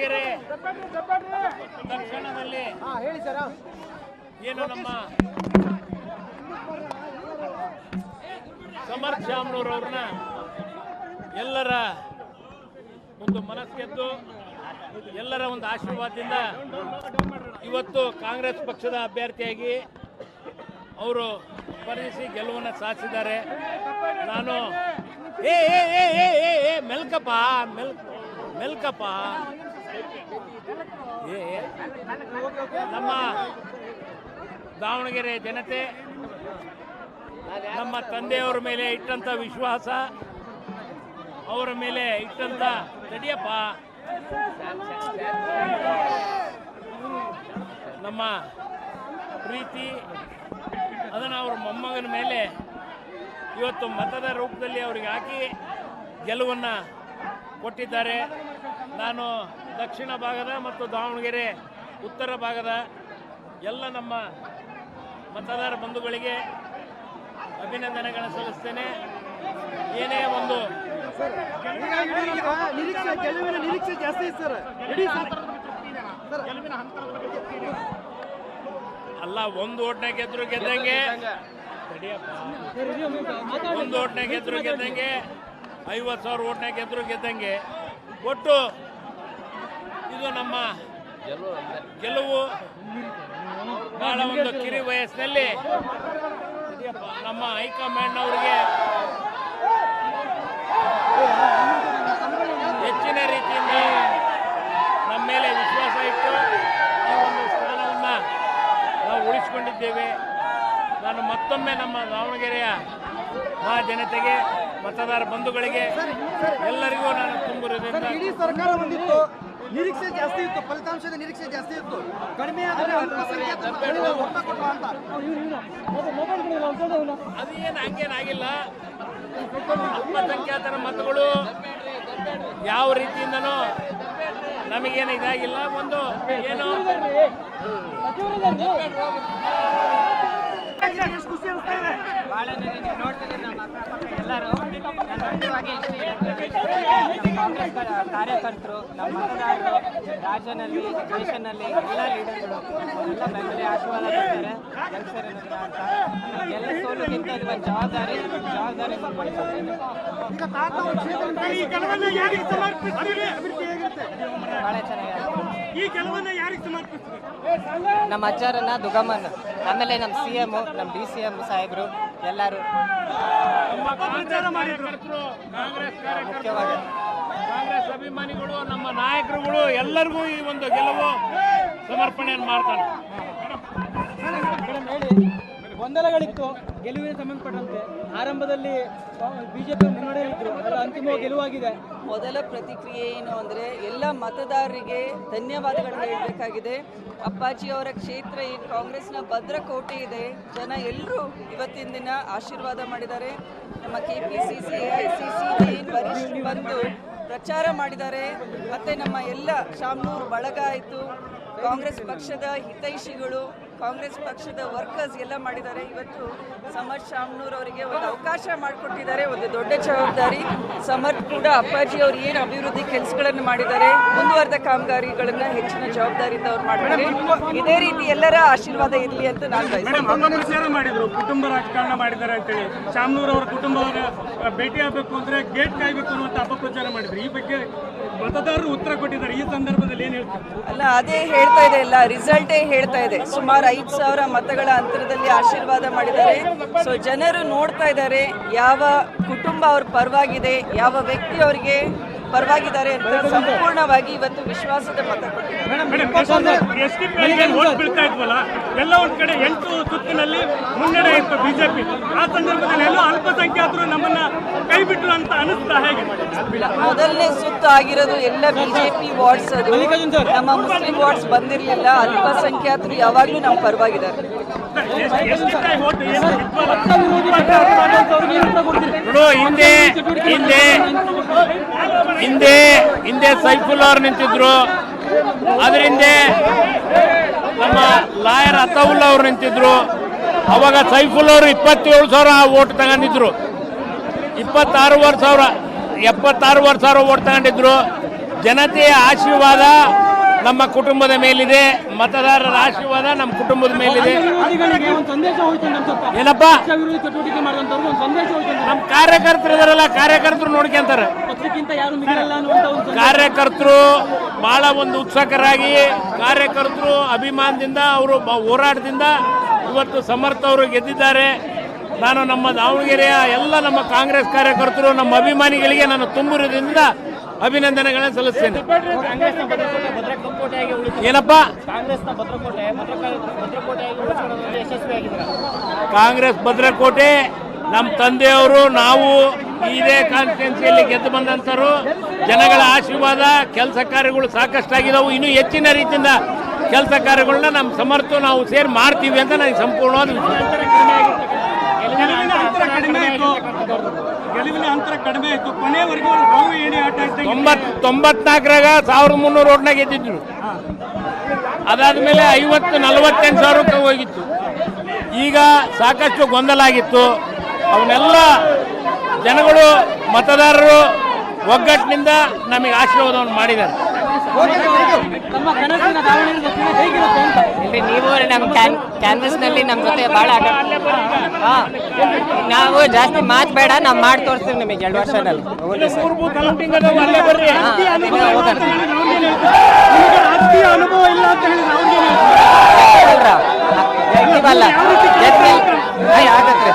ದಾವಣಗೆರೆ ದಕ್ಷಿಣದಲ್ಲಿ ಏನು ನಮ್ಮ ಸಮರ್ಥ ಶಾಮನೂರವ್ರನ್ನ ಎಲ್ಲರ ಒಂದು ಮನಸ್ಗೆದ್ದು ಎಲ್ಲರ ಒಂದು ಆಶೀರ್ವಾದದಿಂದ ಇವತ್ತು ಕಾಂಗ್ರೆಸ್ ಪಕ್ಷದ ಅಭ್ಯರ್ಥಿಯಾಗಿ ಅವರು ಸ್ಪರ್ಧಿಸಿ ಗೆಲುವನ್ನು ಸಾಧಿಸಿದ್ದಾರೆ. ನಾನು ಮೆಲ್ಕಪ್ಪ ನಮ್ಮ ದಾವಣಗೆರೆ ಜನತೆ ನಮ್ಮ ತಂದೆಯವರ ಮೇಲೆ ಇಟ್ಟಂತ ವಿಶ್ವಾಸ, ಅವರ ಮೇಲೆ ಇಟ್ಟಂತ ತಡಿಯಪ್ಪ ನಮ್ಮ ಪ್ರೀತಿ, ಅದನ್ನು ಅವ್ರ ಮೊಮ್ಮಗನ ಮೇಲೆ ಇವತ್ತು ಮತದ ರೂಪದಲ್ಲಿ ಅವರಿಗೆ ಹಾಕಿ ಗೆಲುವನ್ನು ಕೊಟ್ಟಿದ್ದಾರೆ. ನಾನು ದಕ್ಷಿಣ ಭಾಗದ ಮತ್ತು ದಾವಣಗೆರೆ ಉತ್ತರ ಭಾಗದ ಎಲ್ಲ ನಮ್ಮ ಮತದಾರ ಬಂಧುಗಳಿಗೆ ಅಭಿನಂದನೆಗಳನ್ನು ಸಲ್ಲಿಸ್ತೇನೆ. ಏನೇ ಒಂದು ನಿರೀಕ್ಷೆ ಜಾಸ್ತಿ ಸರ್, ಅಲ್ಲ, ಒಂದು ಓಟ್ನ ಗೆದ್ರು ಗೆದ್ದಂಗೆ, ಒಂದು ಓಟ್ನ ಗೆದ್ರು ಗೆದ್ದಂಗೆ, 50,000 ಓಟ್ನ ಗೆದ್ರು ಗೆದ್ದಂಗೆ. ಒಟ್ಟು ಇದು ನಮ್ಮ ಗೆಲುವು. ಬಹಳ ಒಂದು ಕಿರಿ ವಯಸ್ಸಿನಲ್ಲಿ ನಮ್ಮ ಹೈಕಮಾಂಡ್ ಅವರಿಗೆ ಹೆಚ್ಚಿನ ರೀತಿಯಿಂದ ನಮ್ಮ ಮೇಲೆ ವಿಶ್ವಾಸ ಇಟ್ಟು ಈ ಒಂದು ಸ್ಥಾನವನ್ನು ನಾವು ಉಳಿಸಿಕೊಂಡಿದ್ದೇವೆ. ನಾನು ಮತ್ತೊಮ್ಮೆ ನಮ್ಮ ದಾವಣಗೆರೆಯ ಜನತೆಗೆ, ಮತದಾರ ಬಂಧುಗಳಿಗೆ ಎಲ್ಲರಿಗೂ ನಾನು ತುಂಬಿರುವುದರಿಂದ ಇಡೀ ಸರ್ಕಾರ ಬಂದಿತ್ತು, ನಿರೀಕ್ಷೆ ಜಾಸ್ತಿ ಇತ್ತು, ಫಲಿತಾಂಶದ ನಿರೀಕ್ಷೆ ಜಾಸ್ತಿ ಇತ್ತು, ಕಡಿಮೆ ಆದರೆ ಅದೇನು ಹಂಗೇನಾಗಿಲ್ಲ. ಅಲ್ಪಸಂಖ್ಯಾತರ ಮತಗಳು ಯಾವ ರೀತಿಯಿಂದನೂ ನಮಗೇನು ಇದಾಗಿಲ್ಲ. ಒಂದು ಏನು ಖುಷಿ ಅನಿಸ್ತಾ ಇದೆ. ಭಾಳ ನೋಡ್ತಿದ್ದೀವಿ ನಮ್ಮ ಅಕ್ಕಪಕ್ಕ ಎಲ್ಲರೂ ಕಾಂಗ್ರೆಸ್ ಕಾರ್ಯಕರ್ತರು, ನಮ್ಮ ಮತದಾರರು, ರಾಜ್ಯದಲ್ಲಿ ದೇಶದಲ್ಲಿ ಎಲ್ಲ ಲೀಡರ್ಗಳು ಎಲ್ಲ ಬೆಂಬಲ ಆಶೀರ್ವಾದ ಕೊಡ್ತಾರೆ. ಗೆಲ್ಸರ್ ಅಂತ ಎಲ್ಲ ಸೋಲುಗಿಂತ ಇದು ಒಂದು ಜವಾಬ್ದಾರಿ ಭಾಳ ಚೆನ್ನಾಗಿದೆ. ನಮ್ಮ ಅಜ್ಜರನ್ನ ದುಗಮನ್, ಆಮೇಲೆ ನಮ್ಮ CM, ನಮ್ಮ DCM ಸಾಹೇಬರು ಎಲ್ಲರೂ ಮುಖ್ಯವಾಗಿ ಕಾಂಗ್ರೆಸ್ ಅಭಿಮಾನಿಗಳು, ನಮ್ಮ ನಾಯಕರುಗಳು ಎಲ್ಲರಿಗೂ ಈ ಒಂದು ಗೆಲುವು ಸಮರ್ಪಣೆಯನ್ನು ಮಾಡ್ತಾರೆ. ಗೊಂದಲಗಳಿತ್ತು ಗೆಲುವಿಗೆ ಸಂಬಂಧಪಟ್ಟಂತೆ. ಆರಂಭದಲ್ಲಿ ಬಿಜೆಪಿ ಮುನ್ನಡೆಯಲ್ಲಿದ್ದರು, ಅದರ ಅಂತಿಮವಾಗಿ ಗೆಲುವಾಗಿದೆ. ಮೊದಲ ಪ್ರತಿಕ್ರಿಯೆ ಏನು ಅಂದರೆ, ಎಲ್ಲ ಮತದಾರರಿಗೆ ಧನ್ಯವಾದಗಳನ್ನು ಹೇಳಬೇಕಾಗಿದೆ. ಅಪ್ಪಾಜಿಯವರ ಕ್ಷೇತ್ರ ಏನು ಕಾಂಗ್ರೆಸ್ನ ಭದ್ರಕೋಟೆ ಇದೆ, ಜನ ಎಲ್ಲರೂ ಇವತ್ತಿನ ದಿನ ಆಶೀರ್ವಾದ ಮಾಡಿದ್ದಾರೆ. ನಮ್ಮ KPCC AICC ಏನು ವರಿಷ್ಠರು ಬಂದು ಪ್ರಚಾರ ಮಾಡಿದ್ದಾರೆ. ಮತ್ತು ನಮ್ಮ ಎಲ್ಲ ಶಾಮನೂರು ಬಳಗ ಆಯಿತು, ಕಾಂಗ್ರೆಸ್ ಪಕ್ಷದ ಹಿತೈಷಿಗಳು, ಕಾಂಗ್ರೆಸ್ ಪಕ್ಷದ ವರ್ಕರ್ಸ್ ಎಲ್ಲ ಮಾಡಿದ್ದಾರೆ. ಇವತ್ತು ಸಮರ್ಥ್ ಶಾಮನೂರ್ ಅವರಿಗೆ ಒಂದು ಅವಕಾಶ ಮಾಡಿಕೊಟ್ಟಿದ್ದಾರೆ, ಒಂದು ದೊಡ್ಡ ಜವಾಬ್ದಾರಿ. ಸಮರ್ಥ್ ಕೂಡ ಅಪ್ಪಾಜಿ ಅವರು ಏನು ಅಭಿವೃದ್ಧಿ ಕೆಲಸಗಳನ್ನು ಮಾಡಿದ್ದಾರೆ, ಮುಂದುವರೆದ ಕಾಮಗಾರಿಗಳನ್ನು ಹೆಚ್ಚಿನ ಜವಾಬ್ದಾರಿಯಿಂದ ಅವ್ರು ಮಾಡಿದ್ದಾರೆ. ಇದೇ ರೀತಿ ಎಲ್ಲರ ಆಶೀರ್ವಾದ ಇರಲಿ ಅಂತ ನಾನು ಬಯಸ್ತೇನೆ. ಮಾಡಿದ್ರು ಕುಟುಂಬ ರಾಜಕಾರಣ ಮಾಡಿದ್ದಾರೆ ಅಂತೇಳಿ ಶಾಮನೂರ್ ಅವರ ಕುಟುಂಬವರ ಭೇಟಿ ಆಗಬೇಕು ಅಂದ್ರೆ ಗೇಟ್ ಕಾಯ್ಬೇಕು ಅನ್ನುವಂಥ ಅಪಪ್ರಚಾರ ಮಾಡಿದ್ರು. ಈ ಬಗ್ಗೆ ಮತದಾರರು ಉತ್ತರ ಕೊಟ್ಟಿದ್ದಾರೆ. ಈ ಸಂದರ್ಭದಲ್ಲಿ ಏನು ಹೇಳ್ತಾರೆ? ಅಲ್ಲ, ಅದೇ ಹೇಳ್ತಾ ಇದೆ, ಎಲ್ಲ ರಿಸಲ್ಟೇ ಹೇಳ್ತಾ ಇದೆ. ಸುಮಾರು 5,000 ಮತಗಳ ಅಂತರದಲ್ಲಿ ಆಶೀರ್ವಾದ ಮಾಡಿದ್ದಾರೆ. ಸೊ ಜನರು ನೋಡ್ತಾ ಇದ್ದಾರೆ ಯಾವ ಕುಟುಂಬ ಅವ್ರ ಪರವಾಗಿದೆ, ಯಾವ ವ್ಯಕ್ತಿ ಅವರಿಗೆ ಪರವಾಗಿದ್ದಾರೆ ಅಂತ ಸಂಪೂರ್ಣವಾಗಿ ಇವತ್ತು ವಿಶ್ವಾಸದ ಮತ ಎಲ್ಲ ಒಂದ್ ಕಡೆ 8 ಸುತ್ತಿನಲ್ಲಿ ಮುನ್ನಡೆ ಇತ್ತು ಬಿಜೆಪಿ. ಆ ಸಂದರ್ಭದಲ್ಲಿ ಎಲ್ಲೋ ಅಲ್ಪಸಂಖ್ಯಾತರು ನಮ್ಮನ್ನ ಕೈ ಬಿಟ್ರು ಅಂತ ಅನಿಸ್ತಾ ಹೇಗೆ? ಮೊದಲನೇ ಸುತ್ತು ಆಗಿರೋದು ಎಲ್ಲ ಬಿಜೆಪಿ ವಾರ್ಡ್ಸ್, ಅದು ನಮ್ಮ ಮುಸ್ಲಿಂ ವಾರ್ಡ್ಸ್ ಬಂದಿರಲಿಲ್ಲ. ಅಲ್ಪಸಂಖ್ಯಾತರು ಯಾವಾಗಲೂ ನಮ್ಮ ಪರವಾಗಿದ್ದಾರೆ. ಹಿಂದೆ ಸೈಫುಲ್ಲಾ ಅವರು ನಿಂತಿದ್ರು, ಅದರಿಂದ ನಮ್ಮ ಲಾಯರ್ ಅತಾವುಲ್ಲಾ ಅವರು ನಿಂತಿದ್ರು. ಅವಾಗ ಸೈಫುಲ್ಲಾ ಅವರು 27,000 ಓಟ್ ತಗೊಂಡಿದ್ರು, 76,000 ಓಟ್ ತಗೊಂಡಿದ್ರು. ಜನತೆಯ ಆಶೀರ್ವಾದ ನಮ್ಮ ಕುಟುಂಬದ ಮೇಲಿದೆ, ಮತದಾರರ ಆಶೀರ್ವಾದ ನಮ್ಮ ಕುಟುಂಬದ ಮೇಲಿದೆ. ವಿರೋಧಿಗಳಿಗೆ ಒಂದು ಸಂದೇಶ ಹೋಯ್ತು ಅಂತ ಅನ್ಸುತ್ತಾ? ಏನಪ್ಪ, ಪಕ್ಷ ವಿರೋಧಿ ಚಟುವಟಿಕೆ ಮಾಡಿದಂಥವ್ರಿಗೆ ಒಂದು ಸಂದೇಶ ಹೋಯ್ತು ಅಂತ. ನಮ್ಮ ಕಾರ್ಯಕರ್ತರು ಇದಾರಲ್ಲ, ಕಾರ್ಯಕರ್ತರು ನೋಡ್ಕೊಂತಾರೆ. ಪಕ್ಷಕ್ಕಿಂತ ಯಾರು ಮಿಗಿಲಲ್ಲ ಅನ್ನುವಂಥ ಒಂದು ಸಂದೇಶ. ಕಾರ್ಯಕರ್ತರು ಬಹಳ ಒಂದು ಉತ್ಸುಕರಾಗಿ, ಕಾರ್ಯಕರ್ತರು ಅಭಿಮಾನದಿಂದ, ಅವರು ಹೋರಾಟದಿಂದ ಇವತ್ತು ಸಮರ್ಥ ಅವರು ಗೆದ್ದಿದ್ದಾರೆ. ನಾನು ನಮ್ಮ ದಾವಣಗೆರೆಯ ಎಲ್ಲ ನಮ್ಮ ಕಾಂಗ್ರೆಸ್ ಕಾರ್ಯಕರ್ತರು, ನಮ್ಮ ಅಭಿಮಾನಿಗಳಿಗೆ ನಾನು ತುಂಬ ಹೃದಯದಿಂದ ಅಭಿನಂದನೆಗಳನ್ನು ಸಲ್ಲಿಸ್ತೇನೆ. ಏನಪ್ಪ, ಕಾಂಗ್ರೆಸ್ ಭದ್ರಕೋಟೆ ನಮ್ಮ ತಂದೆಯವರು, ನಾವು ಇದೇ ಕಾನ್ಸ್ಟಿಟ್ಯೂನ್ಸಿಯಲ್ಲಿ ಗೆದ್ದು ಬಂದಂಥರು. ಜನಗಳ ಆಶೀರ್ವಾದ, ಕೆಲಸ ಕಾರ್ಯಗಳು ಸಾಕಷ್ಟಾಗಿದ್ದಾವೆ. ಇನ್ನೂ ಹೆಚ್ಚಿನ ರೀತಿಯಿಂದ ಕೆಲಸ ಕಾರ್ಯಗಳನ್ನ ನಮ್ಮ ಸಮರ್ಥ ನಾವು ಸೇರಿ ಮಾಡ್ತೀವಿ ಅಂತ ನನಗೆ ಸಂಪೂರ್ಣವಾದ ಗೆಲುವಿನ ಅಂತರ ಕಡಿಮೆ ಆಯ್ತು. ಕೊನೆವರೆಗೂ ಬಹು ಏಣಿ ಆಟ 94ರಾಗ 1300 ಓಟ್ನಾಗ ಗೆದ್ದಿದ್ರು. ಅದಾದ್ಮೇಲೆ 50-48 ಸಾವಿರಕ್ಕೆ ಹೋಗಿತ್ತು. ಈಗ ಸಾಕಷ್ಟು ಗೊಂದಲ ಆಗಿತ್ತು. ಅವನ್ನೆಲ್ಲ ಜನಗಳು, ಮತದಾರರು ಒಗ್ಗಟ್ಟಿನಿಂದ ನಮಗೆ ಆಶೀರ್ವಾದವನ್ನು ಮಾಡಿದ್ದಾರೆ. ನಮ್ಮ ಕನಸಿನ ದಾವಣಗೆರೆ ದಕ್ಷಿಣ ಹೇಗಿರುತ್ತೆ ಅಂತ. ಇಲ್ಲಿ ನೀವು ನಮ್ಮ ಕ್ಯಾನ್ವಸ್ ನಲ್ಲಿ ನಮ್ಮ ಜೊತೆ ಭಾಳ ಆಟ ನಾವು ಜಾಸ್ತಿ ಮಾತು ಬೇಡ, ನಾವು ಮಾಡಿ ತೋರಿಸ್ತೀವಿ ನಿಮಗೆ 2 ವರ್ಷದಲ್ಲಿ. ರಾಜಕೀಯ ಅನುಭವ ಇಲ್ಲ ಅಂತ ಹೇಳಿ ಆಗತ್ರಿ.